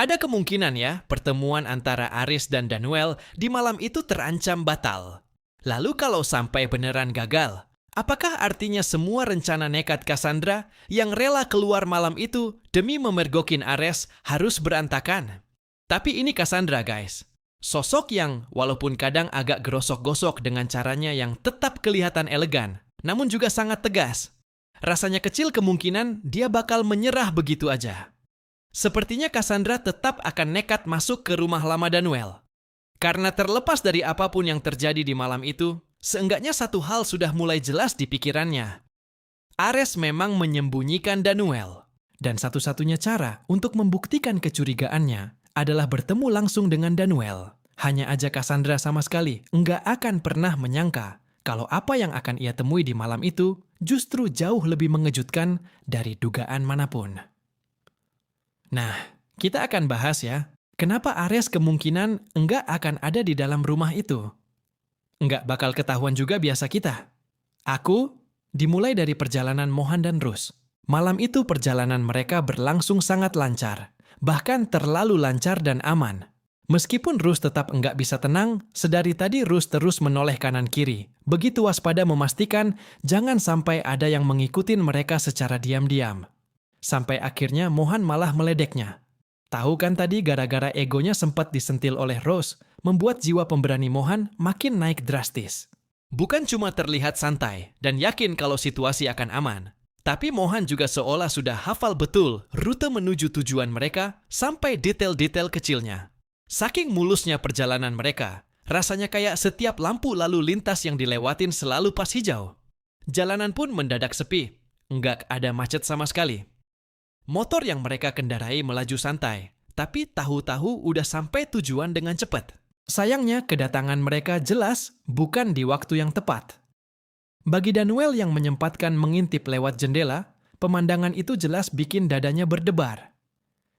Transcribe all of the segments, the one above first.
Ada kemungkinan ya, pertemuan antara Aris dan Danuel di malam itu terancam batal. Lalu kalau sampai beneran gagal, apakah artinya semua rencana nekat Cassandra yang rela keluar malam itu demi memergokin Ares harus berantakan? Tapi ini Cassandra guys. Sosok yang walaupun kadang agak gerosok-gosok dengan caranya yang tetap kelihatan elegan, namun juga sangat tegas. Rasanya kecil kemungkinan dia bakal menyerah begitu aja. Sepertinya Cassandra tetap akan nekat masuk ke rumah lama Danuel. Karena terlepas dari apapun yang terjadi di malam itu, seenggaknya satu hal sudah mulai jelas di pikirannya. Ares memang menyembunyikan Danuel. Dan satu-satunya cara untuk membuktikan kecurigaannya adalah bertemu langsung dengan Danuel. Hanya aja Cassandra sama sekali nggak akan pernah menyangka kalau apa yang akan ia temui di malam itu justru jauh lebih mengejutkan dari dugaan manapun. Nah, kita akan bahas ya, kenapa Ares kemungkinan enggak akan ada di dalam rumah itu. Enggak bakal ketahuan juga biasa kita. Aku dimulai dari perjalanan Mohan dan Rus. Malam itu perjalanan mereka berlangsung sangat lancar, bahkan terlalu lancar dan aman. Meskipun Rus tetap enggak bisa tenang, sedari tadi Rus terus menoleh kanan kiri, begitu waspada memastikan jangan sampai ada yang mengikutin mereka secara diam-diam. Sampai akhirnya Mohan malah meledeknya. Tahu kan tadi gara-gara egonya sempat disentil oleh Rose, membuat jiwa pemberani Mohan makin naik drastis. Bukan cuma terlihat santai dan yakin kalau situasi akan aman, tapi Mohan juga seolah sudah hafal betul rute menuju tujuan mereka sampai detail-detail kecilnya. Saking mulusnya perjalanan mereka, rasanya kayak setiap lampu lalu lintas yang dilewatin selalu pas hijau. Jalanan pun mendadak sepi, nggak ada macet sama sekali. Motor yang mereka kendarai melaju santai, tapi tahu-tahu udah sampai tujuan dengan cepat. Sayangnya kedatangan mereka jelas bukan di waktu yang tepat. Bagi Danuel yang menyempatkan mengintip lewat jendela, pemandangan itu jelas bikin dadanya berdebar.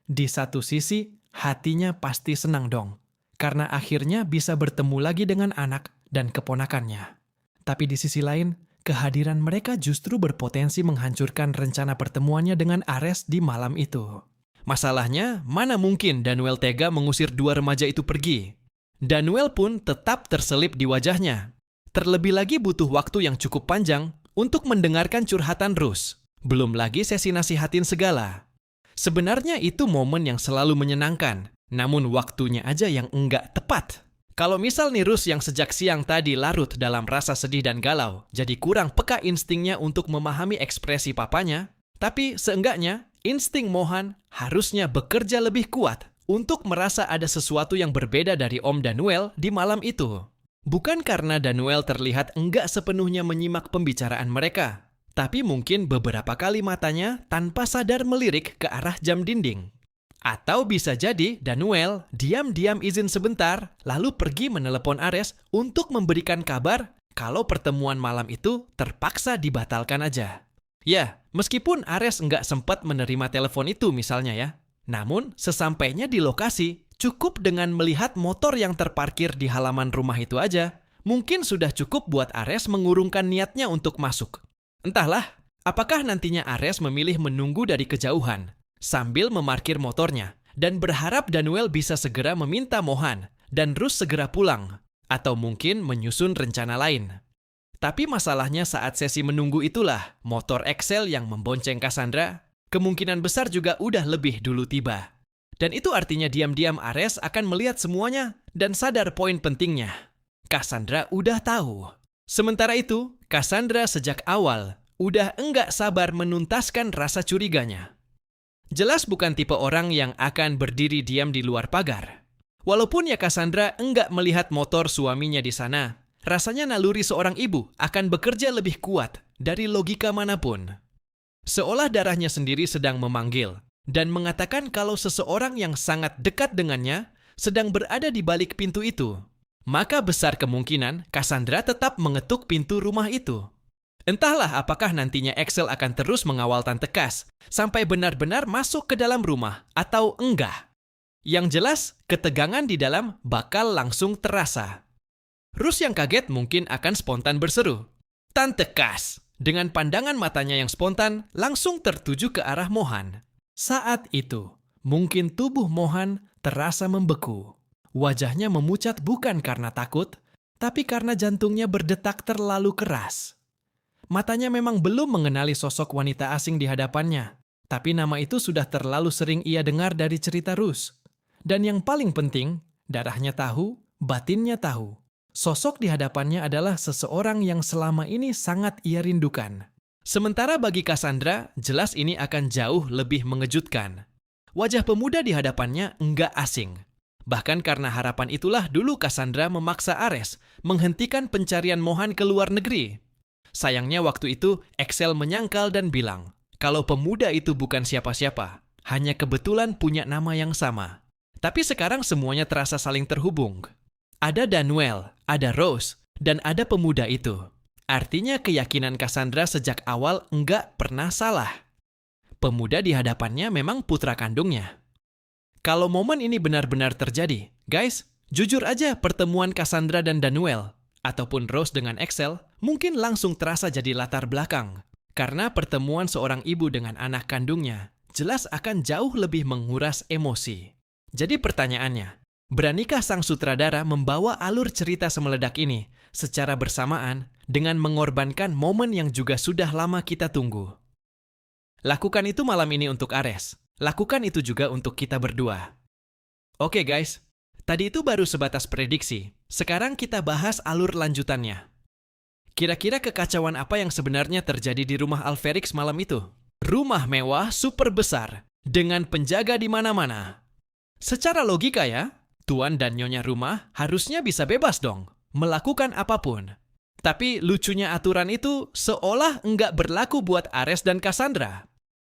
Di satu sisi, hatinya pasti senang dong, karena akhirnya bisa bertemu lagi dengan anak dan keponakannya. Tapi di sisi lain, kehadiran mereka justru berpotensi menghancurkan rencana pertemuannya dengan Ares di malam itu. Masalahnya, mana mungkin Danuel tega mengusir dua remaja itu pergi? Danuel pun tetap terselip di wajahnya. Terlebih lagi butuh waktu yang cukup panjang untuk mendengarkan curhatan Rus. Belum lagi sesi nasihatin segala. Sebenarnya itu momen yang selalu menyenangkan, namun waktunya aja yang enggak tepat. Kalau misal nih Rus yang sejak siang tadi larut dalam rasa sedih dan galau, jadi kurang peka instingnya untuk memahami ekspresi papanya, tapi seenggaknya insting Mohan harusnya bekerja lebih kuat untuk merasa ada sesuatu yang berbeda dari Om Danuel di malam itu. Bukan karena Danuel terlihat enggak sepenuhnya menyimak pembicaraan mereka, tapi mungkin beberapa kali matanya tanpa sadar melirik ke arah jam dinding. Atau bisa jadi Danuel diam-diam izin sebentar, lalu pergi menelepon Ares untuk memberikan kabar kalau pertemuan malam itu terpaksa dibatalkan aja. Ya, meskipun Ares nggak sempat menerima telepon itu misalnya ya. Namun, sesampainya di lokasi, cukup dengan melihat motor yang terparkir di halaman rumah itu aja, mungkin sudah cukup buat Ares mengurungkan niatnya untuk masuk. Entahlah, apakah nantinya Ares memilih menunggu dari kejauhan, sambil memarkir motornya, dan berharap Danuel bisa segera meminta Mohan dan Rus segera pulang, atau mungkin menyusun rencana lain. Tapi masalahnya saat sesi menunggu itulah, motor Excel yang membonceng Cassandra, kemungkinan besar juga udah lebih dulu tiba. Dan itu artinya diam-diam Ares akan melihat semuanya dan sadar poin pentingnya. Cassandra udah tahu. Sementara itu, Cassandra sejak awal udah enggak sabar menuntaskan rasa curiganya. Jelas bukan tipe orang yang akan berdiri diam di luar pagar. Walaupun ya Cassandra enggak melihat motor suaminya di sana, rasanya naluri seorang ibu akan bekerja lebih kuat dari logika manapun. Seolah darahnya sendiri sedang memanggil dan mengatakan kalau seseorang yang sangat dekat dengannya sedang berada di balik pintu itu. Maka besar kemungkinan Cassandra tetap mengetuk pintu rumah itu. Entahlah apakah nantinya Excel akan terus mengawal Tante Cass sampai benar-benar masuk ke dalam rumah atau enggak. Yang jelas, ketegangan di dalam bakal langsung terasa. Rus yang kaget mungkin akan spontan berseru, "Tante Cass!" Dengan pandangan matanya yang spontan langsung tertuju ke arah Mohan. Saat itu, Mungkin tubuh Mohan terasa membeku. Wajahnya memucat bukan karena takut, tapi karena jantungnya berdetak terlalu keras. Matanya memang belum mengenali sosok wanita asing di hadapannya, tapi nama itu sudah terlalu sering ia dengar dari cerita Rus. Dan yang paling penting, darahnya tahu, batinnya tahu. Sosok di hadapannya adalah seseorang yang selama ini sangat ia rindukan. Sementara bagi Cassandra, jelas ini akan jauh lebih mengejutkan. Wajah pemuda di hadapannya enggak asing. Bahkan karena harapan itulah dulu Cassandra memaksa Ares menghentikan pencarian Mohan ke luar negeri. Sayangnya waktu itu Excel menyangkal dan bilang kalau pemuda itu bukan siapa-siapa, hanya kebetulan punya nama yang sama. Tapi sekarang semuanya terasa saling terhubung. Ada Danuel, ada Rose, dan ada pemuda itu. Artinya keyakinan Cassandra sejak awal enggak pernah salah. Pemuda di hadapannya memang putra kandungnya. Kalau momen ini benar-benar terjadi, guys, jujur aja pertemuan Cassandra dan Danuel, ataupun Rose dengan Excel, mungkin langsung terasa jadi latar belakang. Karena pertemuan seorang ibu dengan anak kandungnya, jelas akan jauh lebih menguras emosi. Jadi pertanyaannya, beranikah sang sutradara membawa alur cerita semeledak ini secara bersamaan dengan mengorbankan momen yang juga sudah lama kita tunggu? Lakukan itu malam ini untuk Ares. Lakukan itu juga untuk kita berdua. Oke guys, tadi itu baru sebatas prediksi. Sekarang kita bahas alur lanjutannya. Kira-kira kekacauan apa yang sebenarnya terjadi di rumah Alferix malam itu? Rumah mewah super besar, dengan penjaga di mana-mana. Secara logika ya, tuan dan nyonya rumah harusnya bisa bebas dong, melakukan apapun. Tapi lucunya aturan itu seolah enggak berlaku buat Ares dan Cassandra.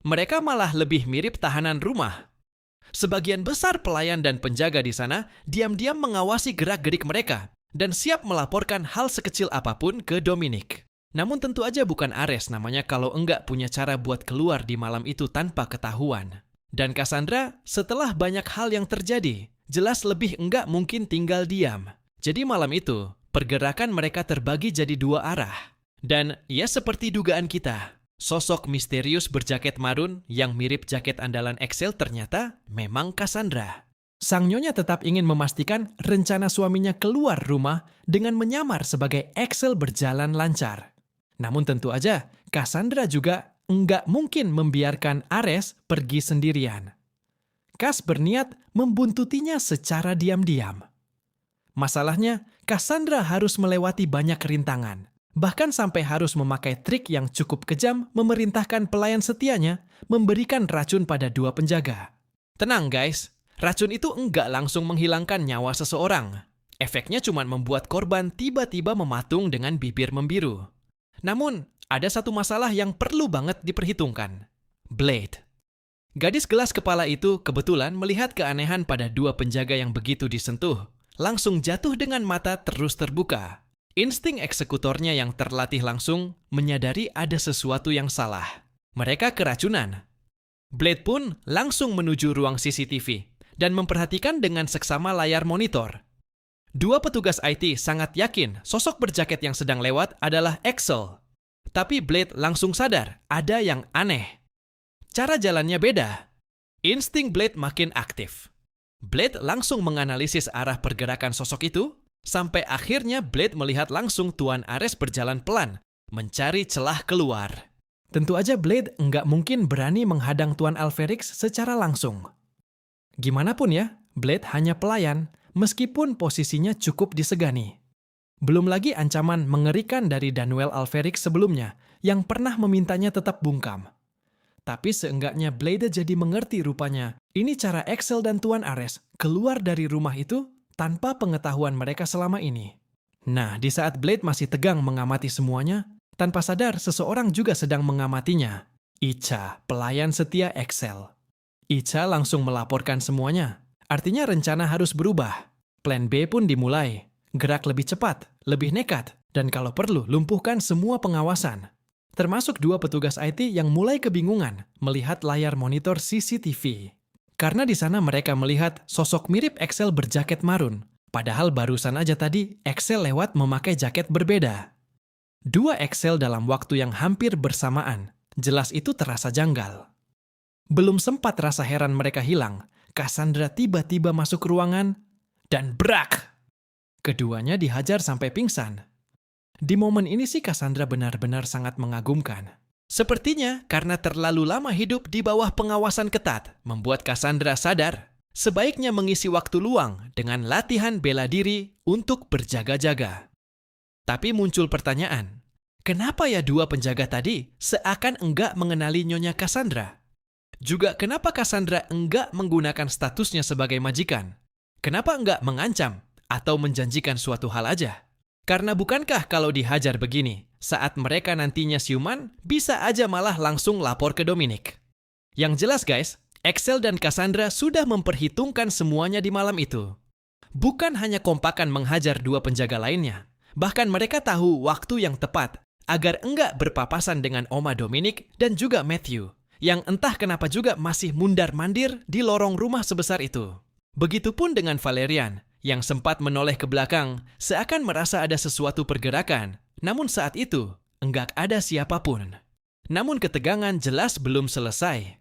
Mereka malah lebih mirip tahanan rumah. Sebagian besar pelayan dan penjaga di sana diam-diam mengawasi gerak-gerik mereka dan siap melaporkan hal sekecil apapun ke Dominic. Namun tentu aja bukan Ares namanya kalau enggak punya cara buat keluar di malam itu tanpa ketahuan. Dan Cassandra, setelah banyak hal yang terjadi, jelas lebih enggak mungkin tinggal diam. Jadi malam itu, pergerakan mereka terbagi jadi dua arah. Dan ya seperti dugaan kita, sosok misterius berjaket marun yang mirip jaket andalan Excel ternyata memang Cassandra. Sang nyonya tetap ingin memastikan rencana suaminya keluar rumah dengan menyamar sebagai Excel berjalan lancar. Namun tentu aja, Cassandra juga enggak mungkin membiarkan Ares pergi sendirian. Cas berniat membuntutinya secara diam-diam. Masalahnya, Cassandra harus melewati banyak rintangan. Bahkan sampai harus memakai trik yang cukup kejam memerintahkan pelayan setianya memberikan racun pada dua penjaga. Tenang guys, racun itu enggak langsung menghilangkan nyawa seseorang. Efeknya cuma membuat korban tiba-tiba mematung dengan bibir membiru. Namun, ada satu masalah yang perlu banget diperhitungkan. Blade. Gadis gelas kepala itu kebetulan melihat keanehan pada dua penjaga yang begitu disentuh. Langsung jatuh dengan mata terus terbuka. Insting eksekutornya yang terlatih langsung menyadari ada sesuatu yang salah. Mereka keracunan. Blade pun langsung menuju ruang CCTV dan memperhatikan dengan seksama layar monitor. Dua petugas IT sangat yakin sosok berjaket yang sedang lewat adalah Excel. Tapi Blade langsung sadar ada yang aneh. Cara jalannya beda. Insting Blade makin aktif. Blade langsung menganalisis arah pergerakan sosok itu, sampai akhirnya Blade melihat langsung Tuan Ares berjalan pelan, mencari celah keluar. Tentu aja Blade nggak mungkin berani menghadang Tuan Alferix secara langsung. Gimanapun ya, Blade hanya pelayan, meskipun posisinya cukup disegani. Belum lagi ancaman mengerikan dari Danuel Alferix sebelumnya, yang pernah memintanya tetap bungkam. Tapi seenggaknya Blade jadi mengerti rupanya, ini cara Excel dan Tuan Ares keluar dari rumah itu tanpa pengetahuan mereka selama ini. Nah, di saat Blade masih tegang mengamati semuanya, tanpa sadar seseorang juga sedang mengamatinya. Icha, pelayan setia Excel. Icha langsung melaporkan semuanya. Artinya rencana harus berubah. Plan B pun dimulai. Gerak lebih cepat, lebih nekat, dan kalau perlu lumpuhkan semua pengawasan. Termasuk dua petugas IT yang mulai kebingungan melihat layar monitor CCTV. Karena di sana mereka melihat sosok mirip Excel berjaket marun. Padahal barusan aja tadi Excel lewat memakai jaket berbeda. Dua Excel dalam waktu yang hampir bersamaan. Jelas itu terasa janggal. Belum sempat rasa heran mereka hilang, Cassandra tiba-tiba masuk ruangan dan brak! Keduanya dihajar sampai pingsan. Di momen ini sih Cassandra benar-benar sangat mengagumkan. Sepertinya karena terlalu lama hidup di bawah pengawasan ketat, membuat Cassandra sadar sebaiknya mengisi waktu luang dengan latihan bela diri untuk berjaga-jaga. Tapi muncul pertanyaan, kenapa ya dua penjaga tadi seakan enggak mengenali Nyonya Cassandra? Juga kenapa Cassandra enggak menggunakan statusnya sebagai majikan? Kenapa enggak mengancam atau menjanjikan suatu hal aja? Karena bukankah kalau dihajar begini, saat mereka nantinya siuman, bisa aja malah langsung lapor ke Dominic? Yang jelas guys, Axel dan Cassandra sudah memperhitungkan semuanya di malam itu. Bukan hanya kompakan menghajar dua penjaga lainnya, bahkan mereka tahu waktu yang tepat agar enggak berpapasan dengan Oma Dominic dan juga Matthew, yang entah kenapa juga masih mundar-mandir di lorong rumah sebesar itu. Begitupun dengan Valerian, yang sempat menoleh ke belakang seakan merasa ada sesuatu pergerakan, namun saat itu enggak ada siapapun. Namun ketegangan jelas belum selesai.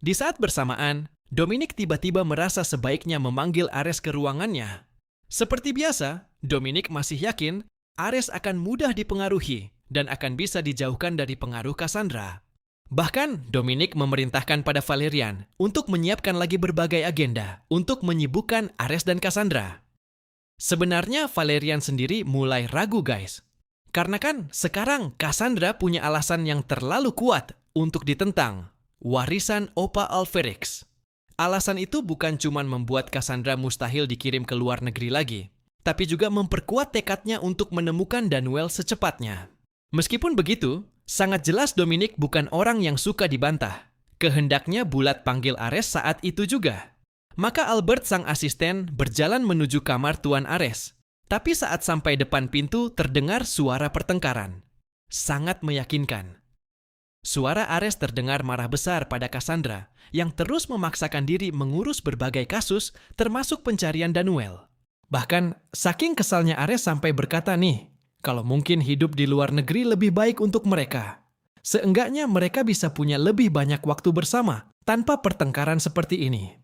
Di saat bersamaan, Dominic tiba-tiba merasa sebaiknya memanggil Ares ke ruangannya. Seperti biasa, Dominic masih yakin Ares akan mudah dipengaruhi dan akan bisa dijauhkan dari pengaruh Cassandra. Bahkan, Dominic memerintahkan pada Valerian untuk menyiapkan lagi berbagai agenda untuk menyibukkan Ares dan Cassandra. Sebenarnya Valerian sendiri mulai ragu guys. Karena kan sekarang Cassandra punya alasan yang terlalu kuat untuk ditentang, warisan Opa Alferix. Alasan itu bukan cuma membuat Cassandra mustahil dikirim ke luar negeri lagi, tapi juga memperkuat tekadnya untuk menemukan Danuel secepatnya. Meskipun begitu, sangat jelas Dominic bukan orang yang suka dibantah. Kehendaknya bulat panggil Ares saat itu juga. Maka Albert sang asisten berjalan menuju kamar Tuan Ares. Tapi saat sampai depan pintu terdengar suara pertengkaran. Sangat meyakinkan. Suara Ares terdengar marah besar pada Cassandra yang terus memaksakan diri mengurus berbagai kasus termasuk pencarian Danuel. Bahkan saking kesalnya Ares sampai berkata nih, kalau mungkin hidup di luar negeri lebih baik untuk mereka. Seenggaknya mereka bisa punya lebih banyak waktu bersama tanpa pertengkaran seperti ini.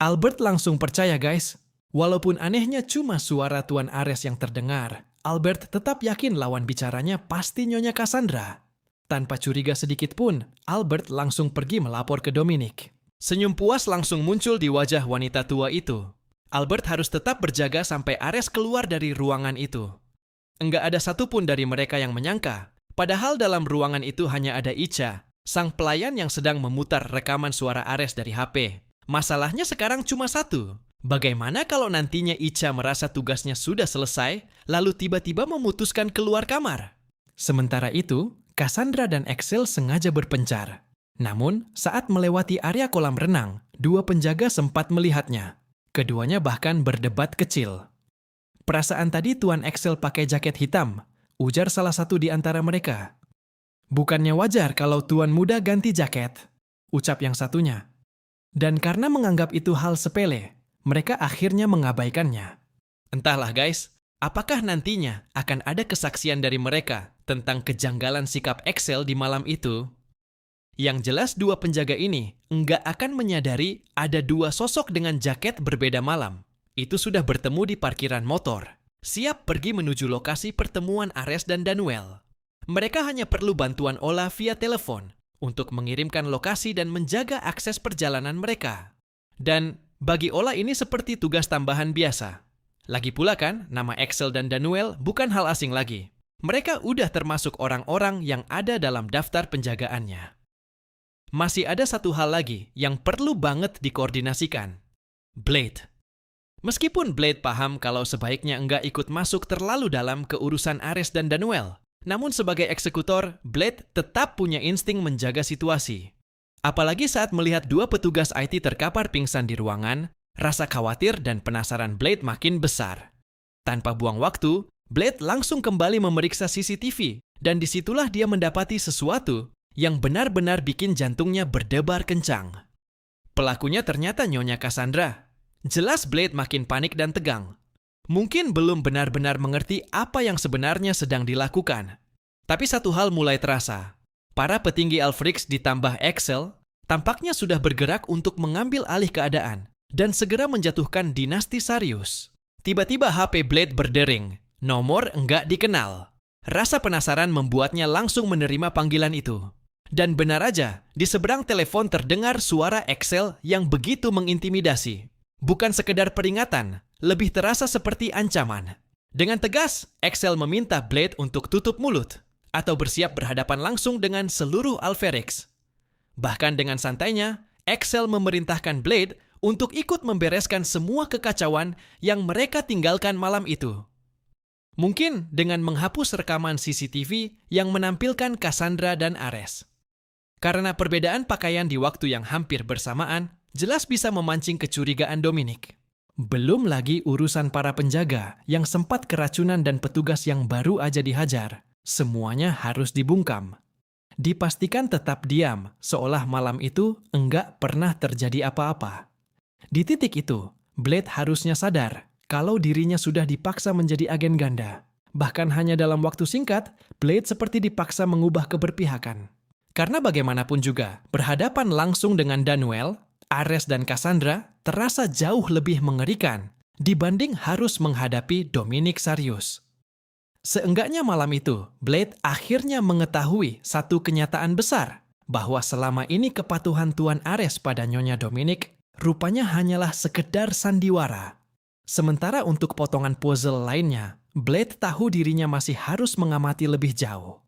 Albert langsung percaya guys. Walaupun anehnya cuma suara Tuan Ares yang terdengar, Albert tetap yakin lawan bicaranya pasti Nyonya Cassandra. Tanpa curiga sedikit pun, Albert langsung pergi melapor ke Dominic. Senyum puas langsung muncul di wajah wanita tua itu. Albert harus tetap berjaga sampai Ares keluar dari ruangan itu. Enggak ada satupun dari mereka yang menyangka, padahal dalam ruangan itu hanya ada Icha, sang pelayan yang sedang memutar rekaman suara Ares dari HP. Masalahnya sekarang cuma satu. Bagaimana kalau nantinya Icha merasa tugasnya sudah selesai, lalu tiba-tiba memutuskan keluar kamar? Sementara itu, Cassandra dan Axel sengaja berpencar. Namun, saat melewati area kolam renang, dua penjaga sempat melihatnya. Keduanya bahkan berdebat kecil. Perasaan tadi Tuan Axel pakai jaket hitam, ujar salah satu di antara mereka. Bukannya wajar kalau Tuan muda ganti jaket, ucap yang satunya. Dan karena menganggap itu hal sepele, mereka akhirnya mengabaikannya. Entahlah guys, apakah nantinya akan ada kesaksian dari mereka tentang kejanggalan sikap Axel di malam itu? Yang jelas dua penjaga ini enggak akan menyadari ada dua sosok dengan jaket berbeda malam. Itu sudah bertemu di parkiran motor, siap pergi menuju lokasi pertemuan Ares dan Danuel. Mereka hanya perlu bantuan Ola via telepon untuk mengirimkan lokasi dan menjaga akses perjalanan mereka. Dan bagi Ola ini seperti tugas tambahan biasa. Lagi pula kan, nama Axel dan Danuel bukan hal asing lagi. Mereka udah termasuk orang-orang yang ada dalam daftar penjagaannya. Masih ada satu hal lagi yang perlu banget dikoordinasikan. Blade. Meskipun Blade paham kalau sebaiknya enggak ikut masuk terlalu dalam ke urusan Ares dan Danuel, namun sebagai eksekutor, Blade tetap punya insting menjaga situasi. Apalagi saat melihat dua petugas IT terkapar pingsan di ruangan, rasa khawatir dan penasaran Blade makin besar. Tanpa buang waktu, Blade langsung kembali memeriksa CCTV, dan disitulah dia mendapati sesuatu yang benar-benar bikin jantungnya berdebar kencang. Pelakunya ternyata Nyonya Cassandra. Jelas Blade makin panik dan tegang. Mungkin belum benar-benar mengerti apa yang sebenarnya sedang dilakukan. Tapi satu hal mulai terasa. Para petinggi Alfrix ditambah Axel tampaknya sudah bergerak untuk mengambil alih keadaan dan segera menjatuhkan dinasti Sarius. Tiba-tiba HP Blade berdering. Nomor enggak dikenal. Rasa penasaran membuatnya langsung menerima panggilan itu. Dan benar aja, di seberang telepon terdengar suara Excel yang begitu mengintimidasi. Bukan sekedar peringatan, lebih terasa seperti ancaman. Dengan tegas, Excel meminta Blade untuk tutup mulut atau bersiap berhadapan langsung dengan seluruh Alferix. Bahkan dengan santainya, Excel memerintahkan Blade untuk ikut membereskan semua kekacauan yang mereka tinggalkan malam itu. Mungkin dengan menghapus rekaman CCTV yang menampilkan Cassandra dan Ares. Karena perbedaan pakaian di waktu yang hampir bersamaan, jelas bisa memancing kecurigaan Dominic. Belum lagi urusan para penjaga yang sempat keracunan dan petugas yang baru aja dihajar. Semuanya harus dibungkam. Dipastikan tetap diam, seolah malam itu enggak pernah terjadi apa-apa. Di titik itu, Blade harusnya sadar kalau dirinya sudah dipaksa menjadi agen ganda. Bahkan hanya dalam waktu singkat, Blade seperti dipaksa mengubah keberpihakan. Karena bagaimanapun juga, berhadapan langsung dengan Danuel, Ares dan Cassandra terasa jauh lebih mengerikan dibanding harus menghadapi Dominic Sarius. Seenggaknya malam itu, Blade akhirnya mengetahui satu kenyataan besar, bahwa selama ini kepatuhan Tuan Ares pada Nyonya Dominic rupanya hanyalah sekedar sandiwara. Sementara untuk potongan puzzle lainnya, Blade tahu dirinya masih harus mengamati lebih jauh.